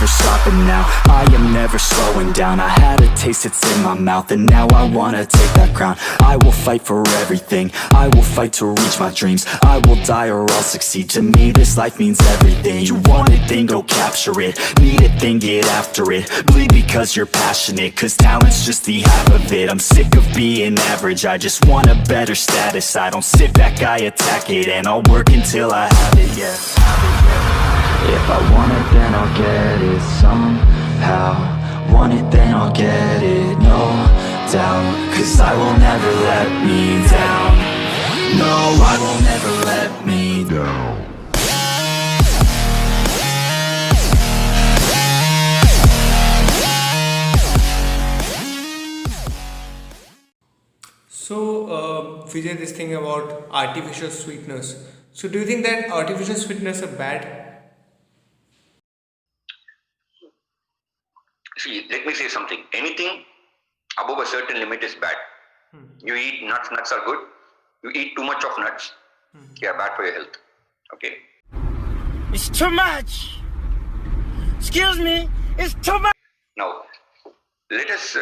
never stopping now, I am never slowing down. I had a taste, it's in my mouth, and now I wanna take that crown. I will fight for everything, I will fight to reach my dreams. I will die or I'll succeed, to me this life means everything. You want it, then go capture it, need it, then get after it. Bleed because you're passionate, cause talent's just the half of it. I'm sick of being average, I just want a better status. I don't sit back, I attack it, and I'll work until I have it, yeah. If I want it, then I'll get it somehow. Want it, then I'll get it, no doubt. Cause I will never let me down. No, I will never let me down. So, Vijay, this thing about artificial sweeteners. So, do you think that artificial sweeteners are bad? See, let me say something. Anything above a certain limit is bad. You eat nuts, nuts are good. You eat too much of nuts, they are bad for your health. Okay? It's too much. Excuse me, it's too much. Now, let us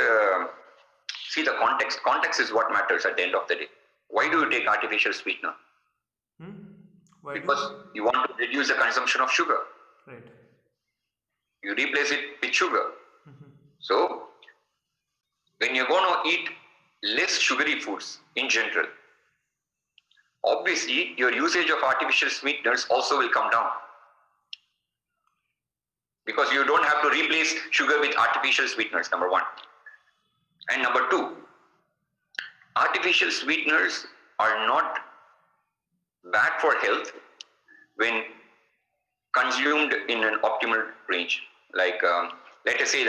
see the context. Context is what matters at the end of the day. Why do you take artificial sweetener? Why Because you want to reduce the consumption of sugar. Right. You replace it with sugar. So, when you're going to eat less sugary foods in general, obviously your usage of artificial sweeteners also will come down. Because you don't have to replace sugar with artificial sweeteners, number one. And number two, artificial sweeteners are not bad for health when consumed in an optimal range. Like, let us say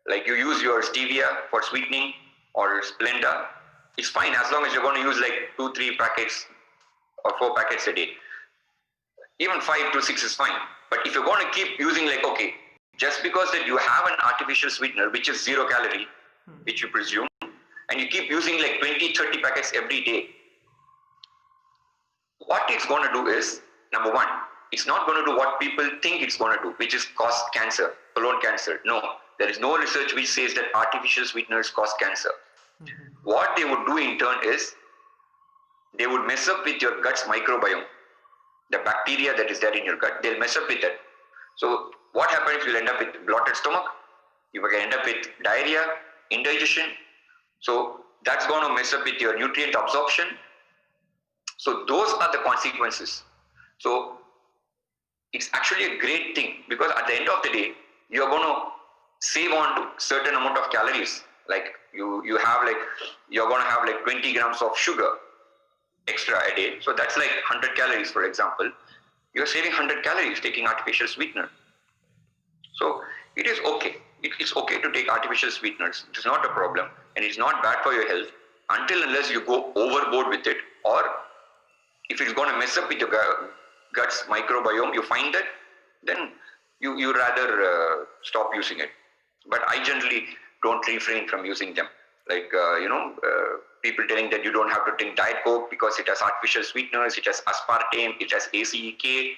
like you use your stevia for sweetening or Splenda, it's fine as long as you're going to use like 2-3 packets or 4 packets a day. Even 5 to 6 is fine. But if you're going to keep using like, okay, just because that you have an artificial sweetener which is 0 calorie, which you presume, and you keep using like 20-30 packets every day, what it's going to do is, number one, it's not going to do what people think it's going to do, which is cause cancer, colon cancer. No, there is no research which says that artificial sweeteners cause cancer. What they would do in turn is, they would mess up with your gut's microbiome. The bacteria that is there in your gut, they'll mess up with that. So what happens, you'll end up with bloated stomach, you will end up with diarrhea, indigestion. So that's going to mess up with your nutrient absorption. So those are the consequences. So it's actually a great thing, because at the end of the day, you're going to save on to certain amount of calories. Like you're going to have like 20 grams of sugar extra a day. So that's like 100 calories, for example. You're saving 100 calories taking artificial sweetener. So it is okay. It's okay to take artificial sweeteners. It's not a problem, and it's not bad for your health until unless you go overboard with it, or if it's going to mess up with your gut's microbiome, you find that, then you rather stop using it. But I generally don't refrain from using them. Like, people telling that you don't have to drink Diet Coke because it has artificial sweeteners, it has aspartame, it has ACEK.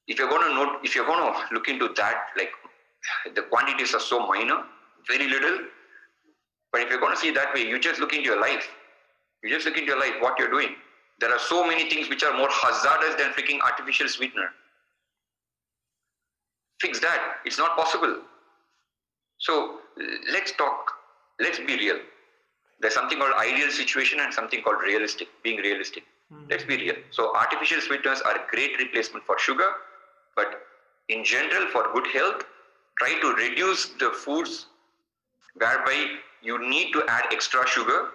If you're going to look into that, like the quantities are so minor, very little. But if you're going to see that way, you just look into your life. You just look into your life, what you're doing. There are so many things which are more hazardous than freaking artificial sweetener. Fix that. It's not possible. So let's talk. Let's be real. There's something called ideal situation and something called realistic, being realistic. Let's be real. So artificial sweeteners are a great replacement for sugar, but in general, for good health, try to reduce the foods whereby you need to add extra sugar,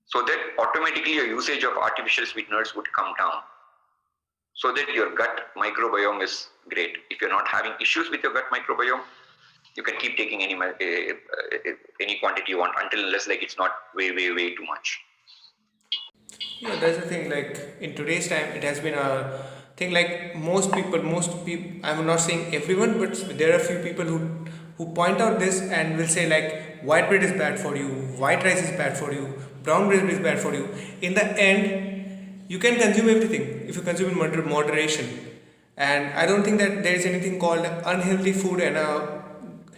so that automatically your usage of artificial sweeteners would come down, so that your gut microbiome is great. If you're not having issues with your gut microbiome, you can keep taking any quantity you want until unless like it's not way too much. Yeah, that's the thing. Like in today's time, it has been a thing. Like most people. I'm not saying everyone, but there are a few people who point out this and will say like white bread is bad for you, white rice is bad for you, brown bread is bad for you. In the end, you can consume everything if you consume in moderation. And I don't think that there is anything called unhealthy food and a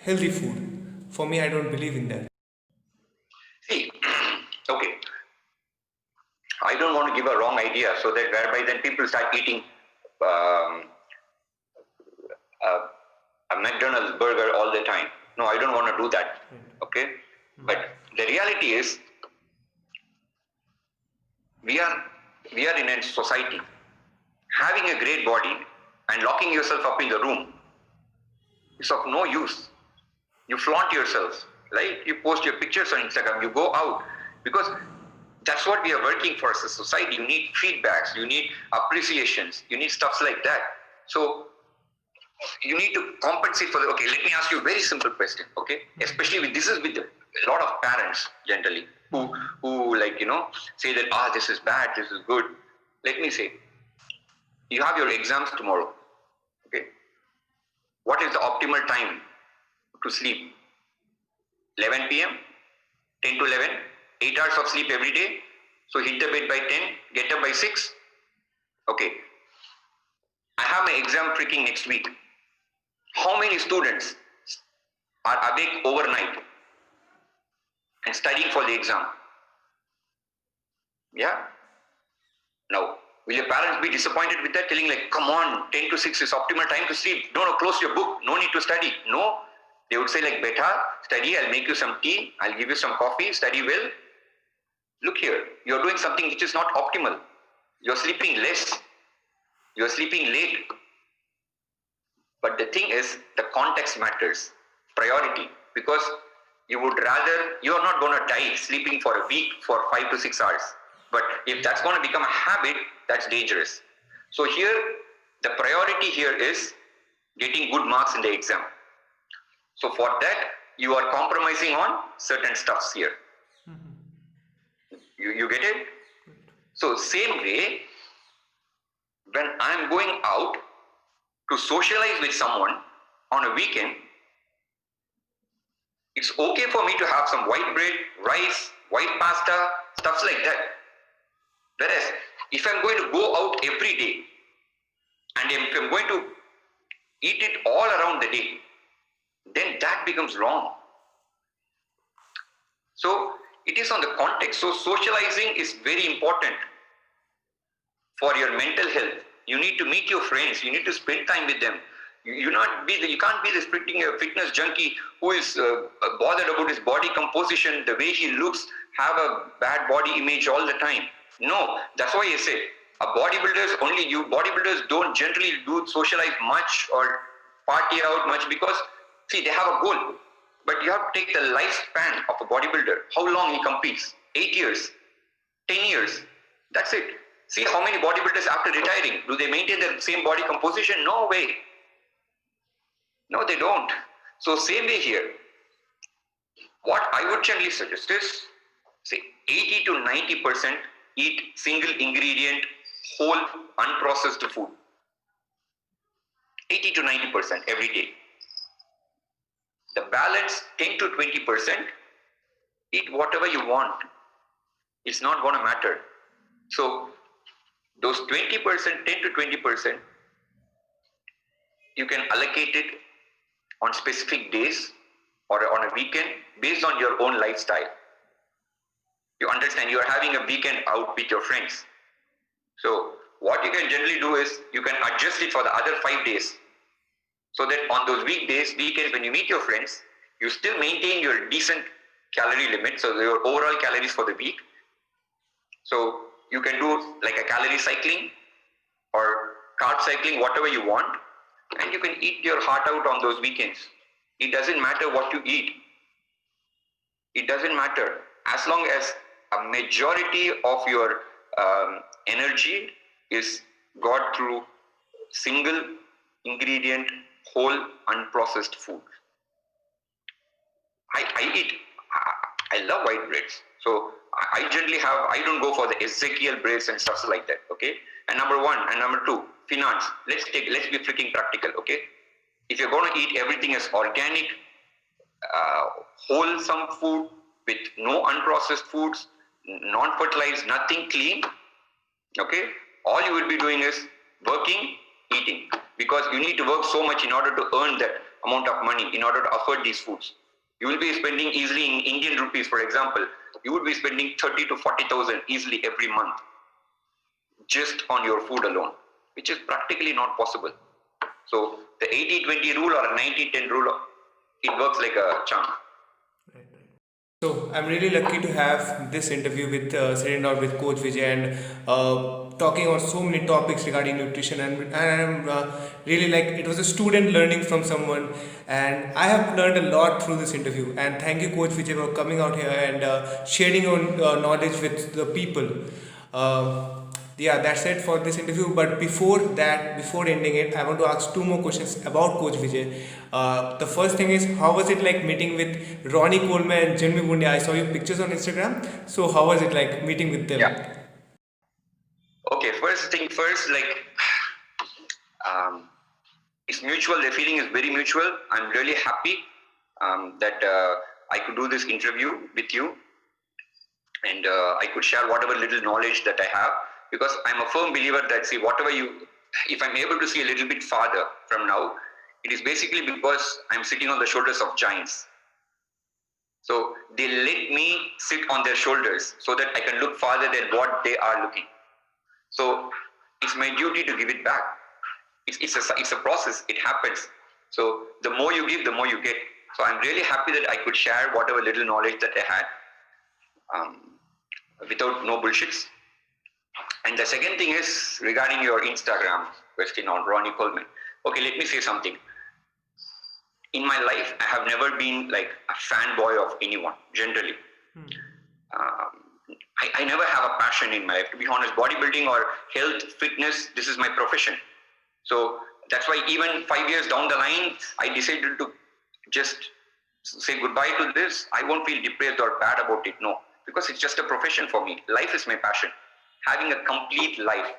healthy food. For me, I don't believe in that. See, okay, I don't want to give a wrong idea so that whereby then people start eating um, a McDonald's burger all the time. No, I don't want to do that. Okay, but the reality is we are in a society. Having a great body and locking yourself up in the room is of no use. You flaunt yourselves, right? You post your pictures on Instagram, you go out, because that's what we are working for as a society. You need feedbacks, you need appreciations, you need stuffs like that. So you need to compensate for the, okay, let me ask you a very simple question, okay? Especially with, this is with a lot of parents generally who like, say that, this is bad, this is good. Let me say, you have your exams tomorrow, okay? What is the optimal time to sleep? 11 p.m., 10 to 11, 8 hours of sleep every day. So hit the bed by 10, get up by 6. Okay. I have my exam freaking next week. How many students are awake overnight and studying for the exam? Yeah? Now, will your parents be disappointed with that, telling like, come on, 10 to 6 is optimal time to sleep. No, close your book. No need to study. No. They would say like, beta, study, I'll make you some tea, I'll give you some coffee, study well. Look here, you're doing something which is not optimal. You're sleeping less. You're sleeping late. But the thing is, the context matters. Priority. Because you would rather, you're not going to die sleeping for a week for 5 to 6 hours. But if that's going to become a habit, that's dangerous. So here, the priority here is getting good marks in the exam. So for that, you are compromising on certain stuffs here. You get it? So same way, when I'm going out to socialize with someone on a weekend, it's okay for me to have some white bread, rice, white pasta, stuffs like that. Whereas, if I'm going to go out every day, and if I'm going to eat it all around the day, then that becomes wrong. So, it is on the context. So, socializing is very important for your mental health. You need to meet your friends. You need to spend time with them. You can't be this fitness junkie who is bothered about his body composition, the way he looks, have a bad body image all the time. No, that's why I say, bodybuilders don't generally do socialize much or party out much because, see, they have a goal. But you have to take the lifespan of a bodybuilder. How long he competes? 8 years, 10 years. That's it. See how many bodybuilders after retiring, do they maintain the same body composition? No way. No, they don't. So same way here. What I would generally suggest is, say 80 to 90% eat single ingredient, whole, unprocessed food. 80 to 90% every day. The balance 10 to 20%, eat whatever you want. It's not going to matter. So those 20%, 10 to 20%, you can allocate it on specific days or on a weekend based on your own lifestyle. You understand, you are having a weekend out with your friends. So what you can generally do is you can adjust it for the other 5 days. So that on those weekdays, weekends, when you meet your friends, you still maintain your decent calorie limit, so your overall calories for the week. So you can do like a calorie cycling or carb cycling, whatever you want, and you can eat your heart out on those weekends. It doesn't matter what you eat. It doesn't matter. As long as a majority of your energy is got through single ingredient, whole, unprocessed food. I love white breads. So I generally I don't go for the Ezekiel breads and stuff like that, okay? And number one, and number two, finance. Let's be freaking practical, okay? If you're going to eat everything as organic, wholesome food with no unprocessed foods, non-fertilized, nothing clean, okay? All you will be doing is working eating, because you need to work so much in order to earn that amount of money, in order to afford these foods. You will be spending easily in Indian rupees, for example, you would be spending 30 to 40,000 easily every month just on your food alone, which is practically not possible. So the 80-20 rule or 90-10 rule, it works like a charm. So I'm really lucky to have this interview with sitting down with Coach Vijay and talking on so many topics regarding nutrition, and I'm really like it was a student learning from someone, and I have learned a lot through this interview. And thank you, Coach Vijay, for coming out here and sharing your knowledge with the people. Uh, yeah, that's it for this interview. But before that, before ending it, I want to ask two more questions about Coach Vijay. The first thing is, how was it like meeting with Ronnie, Coleman, and Jermy Buendia? I saw your pictures on Instagram. So how was it like meeting with them? Yeah. Okay, first thing first, like it's mutual. The feeling is very mutual. I'm really happy that I could do this interview with you, and I could share whatever little knowledge that I have, because I'm a firm believer that, see, if I'm able to see a little bit farther from now, it is basically because I'm sitting on the shoulders of giants. So they let me sit on their shoulders so that I can look farther than what they are looking. So it's my duty to give it back. It's a process. It happens. So the more you give, the more you get. So I'm really happy that I could share whatever little knowledge that I had without no bullshits. And the second thing is regarding your Instagram question on Ronnie Coleman. Okay, let me say something. In my life, I have never been like a fanboy of anyone, generally. I never have a passion in my life. To be honest, bodybuilding or health, fitness, this is my profession. So that's why even 5 years down the line, I decided to just say goodbye to this. I won't feel depressed or bad about it, no. Because it's just a profession for me. Life is my passion. Having a complete life,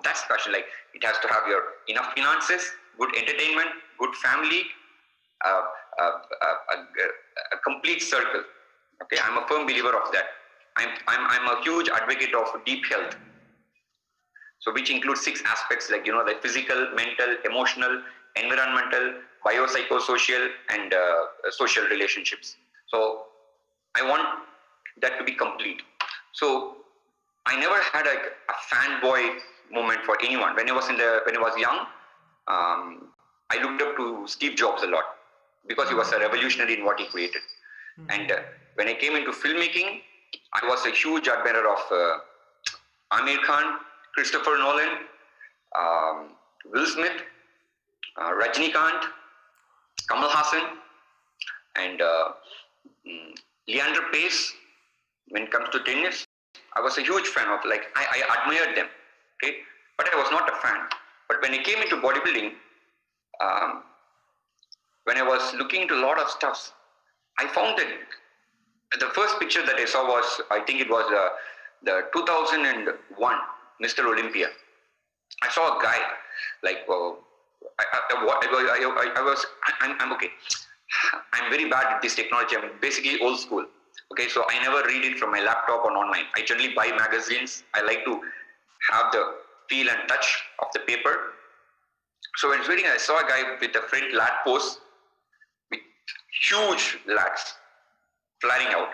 that's passion. Like, it has to have your enough finances, good entertainment, good family, a complete circle. Okay, I'm a firm believer of that. I'm a huge advocate of deep health. So which includes 6 aspects, like, the physical, mental, emotional, environmental, biopsychosocial, and social relationships. So I want that to be complete. So I never had a fanboy moment for anyone. When I was young, I looked up to Steve Jobs a lot, because he was a revolutionary in what he created. And when I came into filmmaking, I was a huge admirer of Amir Khan, Christopher Nolan, Will Smith, Rajnikant, Kamal Hassan, and Leander Pace. When it comes to tennis, I was a huge fan of, I admired them, okay? But I was not a fan. But when I came into bodybuilding, when I was looking into a lot of stuff, I found that the first picture that I saw was, I think it was the 2001 Mr. Olympia. I saw a guy, I'm okay. I'm very bad at this technology. I'm basically old school. Okay, so I never read it from my laptop or online. I generally buy magazines. I like to have the feel and touch of the paper. So when I was reading, I saw a guy with a front lat pose with huge lats flaring out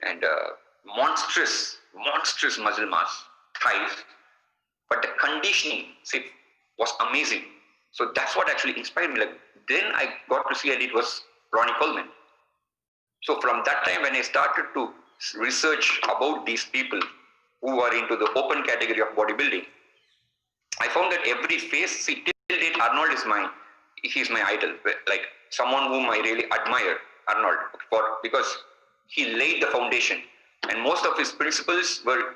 and monstrous muscle mass, thighs. But the conditioning, was amazing. So that's what actually inspired me. Then I got to see, and it was Ronnie Coleman. So from that time, when I started to research about these people who are into the open category of bodybuilding, I found that every face, till date, Arnold is he's my idol, like someone whom I really admire, Arnold, because he laid the foundation, and most of his principles were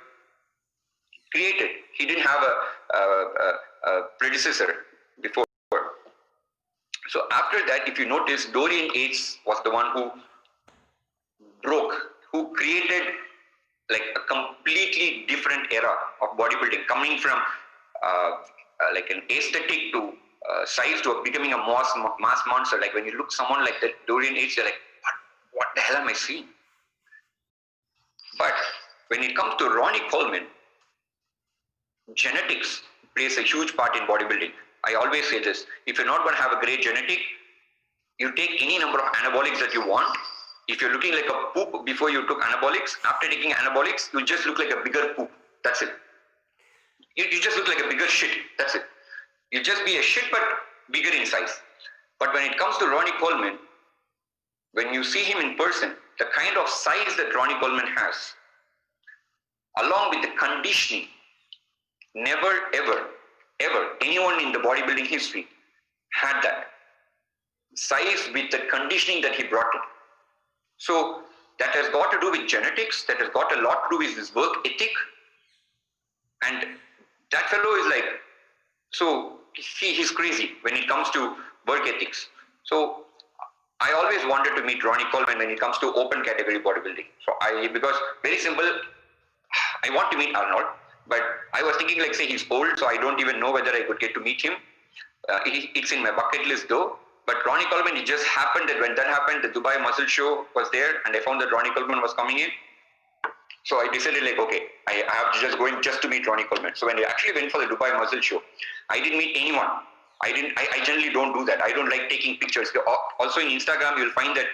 created. He didn't have a predecessor before. So after that, if you notice, Dorian Yates was the one who created like a completely different era of bodybuilding, coming from like an aesthetic to size to becoming a mass monster. Like when you look someone like that, Dorian Yates, you're like, what the hell am I seeing? But when it comes to Ronnie Coleman, genetics plays a huge part in bodybuilding. I always say this: if you're not going to have a great genetic, you take any number of anabolics that you want. If you're looking like a poop before you took anabolics, after taking anabolics, you just look like a bigger poop. That's it. You just look like a bigger shit. That's it. You just be a shit but bigger in size. But when it comes to Ronnie Coleman, when you see him in person, the kind of size that Ronnie Coleman has, along with the conditioning, never ever anyone in the bodybuilding history had that size with the conditioning that he brought in. So that has got to do with genetics, that has got a lot to do with his work ethic. And that fellow is like, so he's crazy when it comes to work ethics. So I always wanted to meet Ronnie Coleman when it comes to open category bodybuilding. Because very simple, I want to meet Arnold, but I was thinking like, say he's old, so I don't even know whether I could get to meet him. It's in my bucket list though. But Ronnie Coleman, it just happened that when that happened, the Dubai Muscle Show was there, and I found that Ronnie Coleman was coming in. So I decided like, okay, I have to just go in just to meet Ronnie Coleman. So when I actually went for the Dubai Muscle Show, I didn't meet anyone. I generally don't do that. I don't like taking pictures. Also in Instagram, you'll find that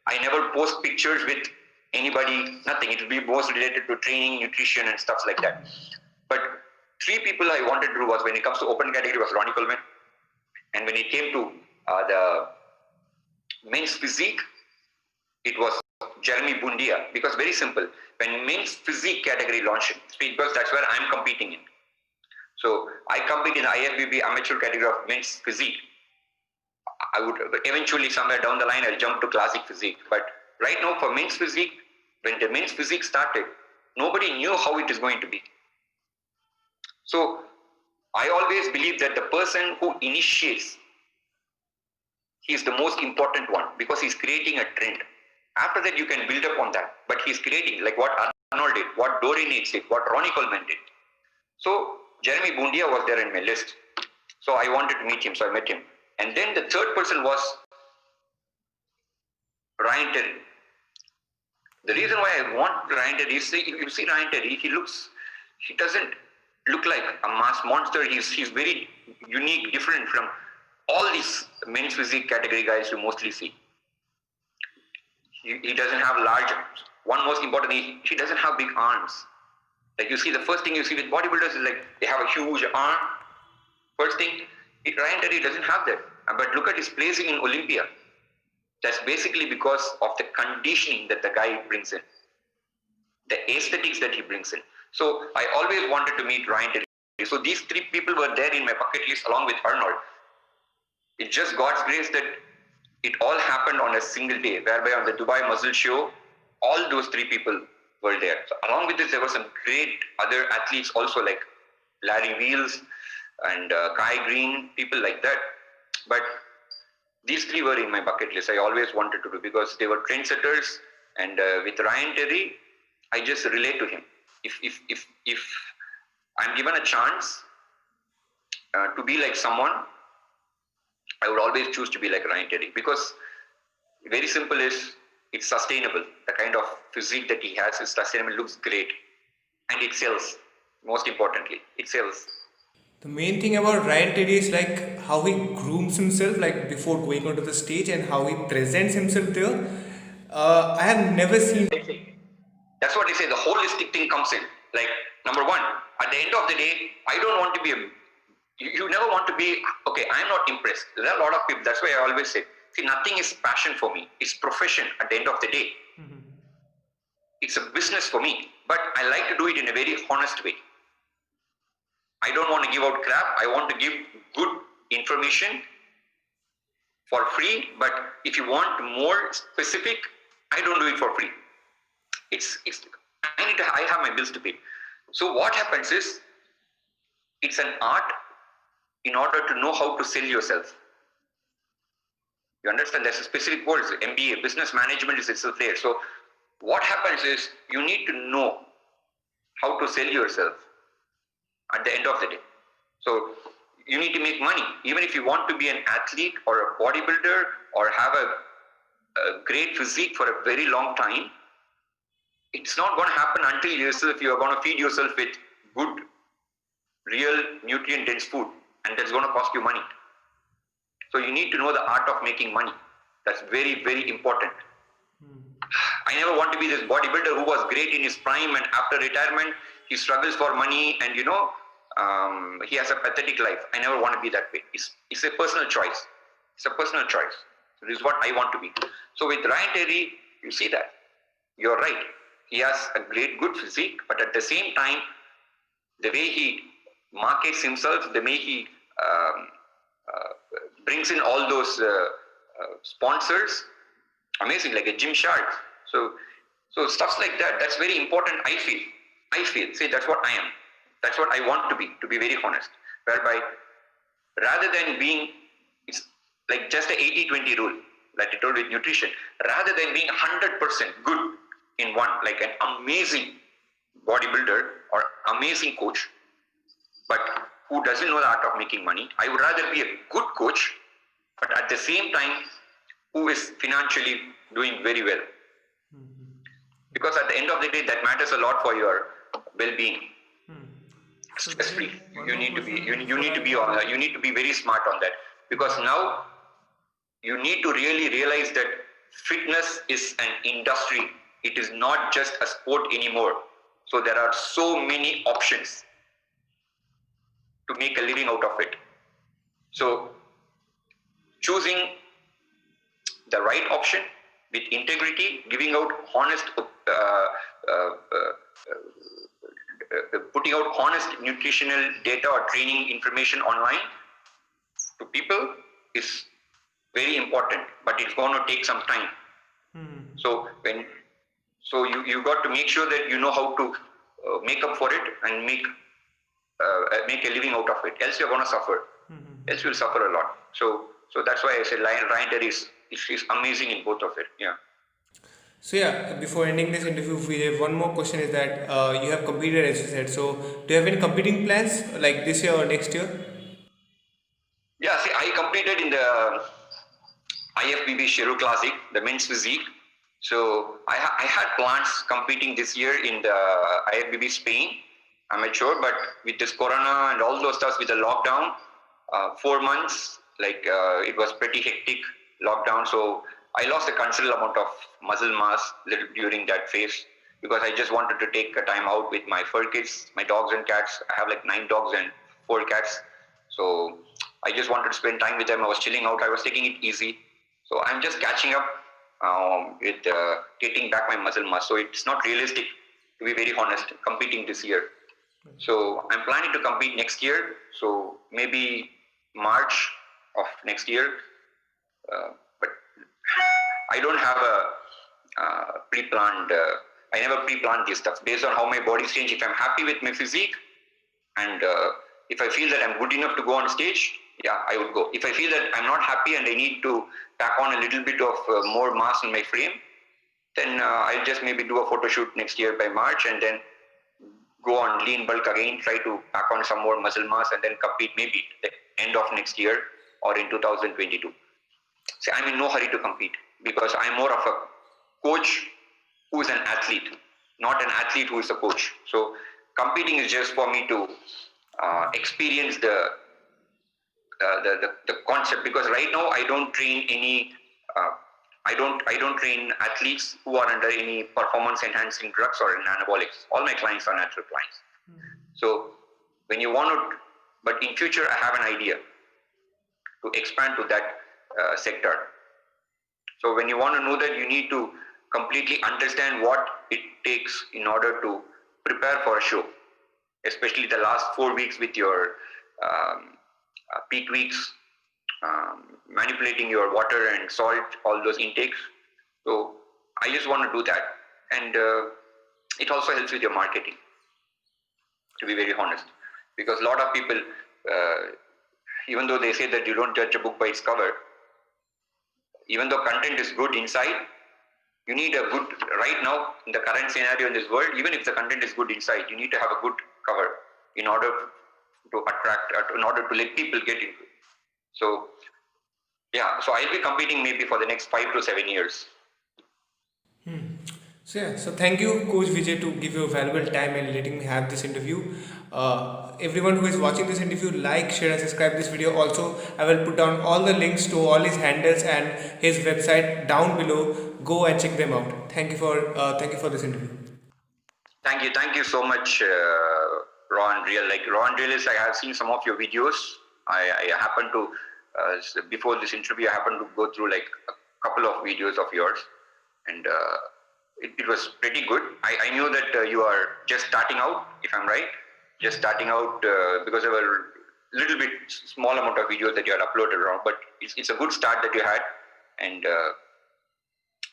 I never post pictures with anybody, nothing. It will be most related to training, nutrition and stuff like that. But 3 people I wanted to do was, when it comes to open category, was Ronnie Coleman. And when it came to the men's physique, it was Jermy Buendia. Because very simple, when men's physique category launched, because that's where I'm competing in. So I compete in the IFBB amateur category of men's physique. I would eventually, somewhere down the line, I'll jump to classic physique. But right now for men's physique, when the men's physique started, nobody knew how it is going to be. So I always believe that the person who initiates, he is the most important one, because he's creating a trend. After that, you can build up on that. But he's creating, like what Arnold did, what Dorian Yates did, what Ronnie Coleman did. So Jeremy Buendia was there in my list. So I wanted to meet him, so I met him. And then the third person was Ryan Terry. The reason why I want Ryan Terry is, you see Ryan Terry, he doesn't look like a mass monster. He's very unique, different from all these men's physique category guys you mostly see. He doesn't have large arms. One most important thing, he doesn't have big arms. Like you see, the first thing you see with bodybuilders is like they have a huge arm. First thing, Ryan Terry doesn't have that. But look at his placing in Olympia. That's basically because of the conditioning that the guy brings in, the aesthetics that he brings in. So I always wanted to meet Ryan Terry. So these 3 people were there in my bucket list along with Arnold. It's just God's grace that it all happened on a single day, whereby on the Dubai Muscle Show, all those 3 people were there. So along with this, there were some great other athletes also, like Larry Wheels and Kai Green, people like that. But these 3 were in my bucket list. I always wanted to do, because they were trendsetters. And with Ryan Terry, I just relate to him. If I'm given a chance to be like someone, I would always choose to be like Ryan Terry, because very simple is, it's sustainable. The kind of physique that he has is sustainable, looks great, and it sells. Most importantly, it sells. The main thing about Ryan Terry is like how he grooms himself, like before going onto the stage, and how he presents himself there. I have never seen. That's what they say. The holistic thing comes in. Like, number one, at the end of the day, I don't want to be you never want to be, okay, I'm not impressed. There are a lot of people, that's why I always say, see, nothing is passion for me. It's profession at the end of the day. Mm-hmm. It's a business for me, but I like to do it in a very honest way. I don't want to give out crap. I want to give good information for free, but if you want more specific, I don't do it for free. I have my bills to pay. So what happens is, it's an art in order to know how to sell yourself. You understand? There's a specific words, MBA, business management is itself there. So what happens is, you need to know how to sell yourself at the end of the day. So you need to make money. Even if you want to be an athlete or a bodybuilder or have a great physique for a very long time, it's not going to happen until you are going to feed yourself with good real nutrient dense food, and that's going to cost you money. So you need to know the art of making money. That's very, very important. I never want to be this bodybuilder who was great in his prime, and after retirement he struggles for money, and he has a pathetic life. I never want to be that way. It's a personal choice. It's a personal choice. So this is what I want to be. So with Ryan Terry, you see that. You're right. He has a good physique, but at the same time, the way he markets himself, the way he brings in all those sponsors, amazing, like a Gymshark. So stuff like that, that's very important, I feel. See, that's what I am. That's what I want to be very honest. Whereby, rather than being, it's like just a 80-20 rule, like I told with nutrition, rather than being 100% good in one, like an amazing bodybuilder or amazing coach, but who doesn't know the art of making money, I would rather be a good coach, but at the same time, who is financially doing very well. Because at the end of the day, that matters a lot for your well-being. Especially, you need to be very smart on that, because now you need to really realize that fitness is an industry. It is not just a sport anymore. So there are so many options to make a living out of it. So choosing the right option with integrity, giving out honest, putting out honest nutritional data or training information online to people is very important, but it's going to take some time. So you got to make sure that you know how to make up for it and make a living out of it. Else you're going to suffer. Else you'll suffer a lot. So that's why I said Ryan Terry is amazing in both of it. Yeah. So yeah, before ending this interview, we have one more question is that you have competed, as you said. So do you have any competing plans like this year or next year? Yeah, see, I competed in the IFBB Sheru Classic, the men's physique. So I had plans competing this year in the IFBB Spain amateur, but with this corona and all those stuff with the lockdown, 4 months, it was pretty hectic lockdown. So I lost a considerable amount of muscle mass during that phase, because I just wanted to take a time out with my fur kids, my dogs and cats. I have like 9 dogs and 4 cats. So I just wanted to spend time with them. I was chilling out. I was taking it easy. So I'm just catching up with getting back my muscle mass. So it's not realistic, to be very honest, competing this year. So I'm planning to compete next year. So maybe March of next year. But I don't have a pre-planned, I never pre-planned this stuff. Based on how my body's changed, if I'm happy with my physique and if I feel that I'm good enough to go on stage, yeah, I would go. If I feel that I'm not happy and I need to pack on a little bit of more mass in my frame, then I'll just maybe do a photo shoot next year by March and then go on lean bulk again, try to pack on some more muscle mass and then compete maybe the end of next year or in 2022. See, I'm in no hurry to compete because I'm more of a coach who is an athlete, not an athlete who is a coach. So competing is just for me to experience the concept, because right now I don't train any I don't train athletes who are under any performance enhancing drugs or anabolics. All my clients are natural clients. So when you want to, but in future I have an idea to expand to that sector. So when you want to know that, you need to completely understand what it takes in order to prepare for a show, especially the last 4 weeks with your peak weeks, manipulating your water and salt, all those intakes. So I just want to do that, and it also helps with your marketing, to be very honest, because a lot of people, even though they say that you don't judge a book by its cover, even though content is good inside, you need a good, right now in the current scenario in this world, even if the content is good inside, you need to have a good cover in order to attract, in order to let people get into it. So yeah, so I'll be competing maybe for the next 5 to 7 years. So yeah, so thank you, Coach Vijay, to give your valuable time and letting me have this interview. Everyone who is watching this interview, like, share, and subscribe this video. Also, I will put down all the links to all his handles and his website down below. Go and check them out. Thank you for this interview. Thank you so much, Ron Real. Like Ron Real is, I have seen some of your videos. I happened to before this interview, I happened to go through like a couple of videos of yours, and it was pretty good. I knew that you are just starting out, if I'm right, just starting out because there were little bit small amount of videos that you had uploaded around, but it's a good start that you had, and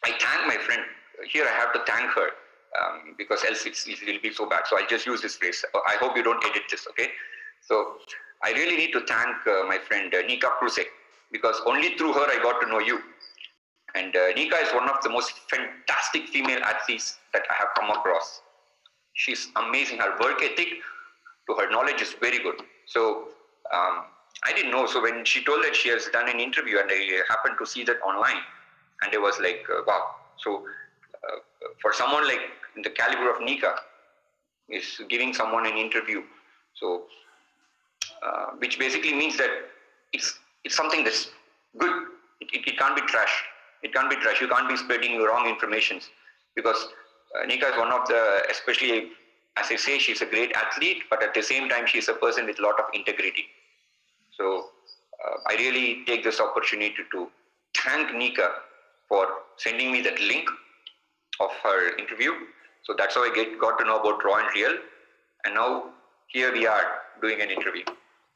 I thank my friend. Here I have to thank her because else it will be so bad. So I just use this phrase. I hope you don't edit this, okay? So I really need to thank my friend Nika Krusek, because only through her I got to know you. And Nika is one of the most fantastic female athletes that I have come across. She's amazing. Her work ethic to her knowledge is very good. So I didn't know. So when she told that she has done an interview, and I happened to see that online, and I was like, wow. So for someone like the caliber of Nika is giving someone an interview. So which basically means that it's something that's good. It can't be trash. It can't be trash. You can't be spreading wrong informations, because Nika is one of the, especially as I say, she's a great athlete, but at the same time, she's a person with a lot of integrity. So I really take this opportunity to thank Nika for sending me that link of her interview. So that's how I got to know about Raw and Real. And now here we are doing an interview.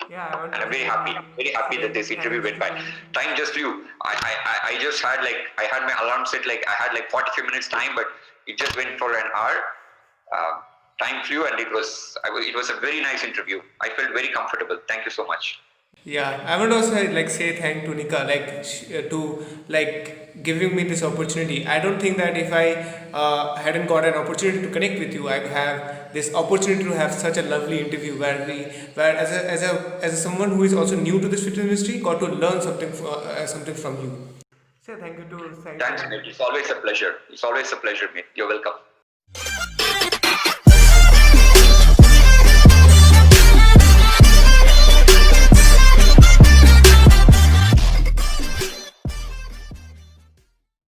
Yeah, And I'm very happy that this interview went by. Time just flew. I just had I had my alarm set, I had 45 minutes time, but it just went for an hour. Time flew, and it was a very nice interview. I felt very comfortable. Thank you so much. Yeah, I would also say thank to Nika to giving me this opportunity. I don't think that if I hadn't got an opportunity to connect with you, I would have this opportunity to have such a lovely interview where as someone who is also new to this fitness industry, got to learn something from you. So thank you to Thanks, mate. It's always a pleasure. It's always a pleasure, mate. You're welcome.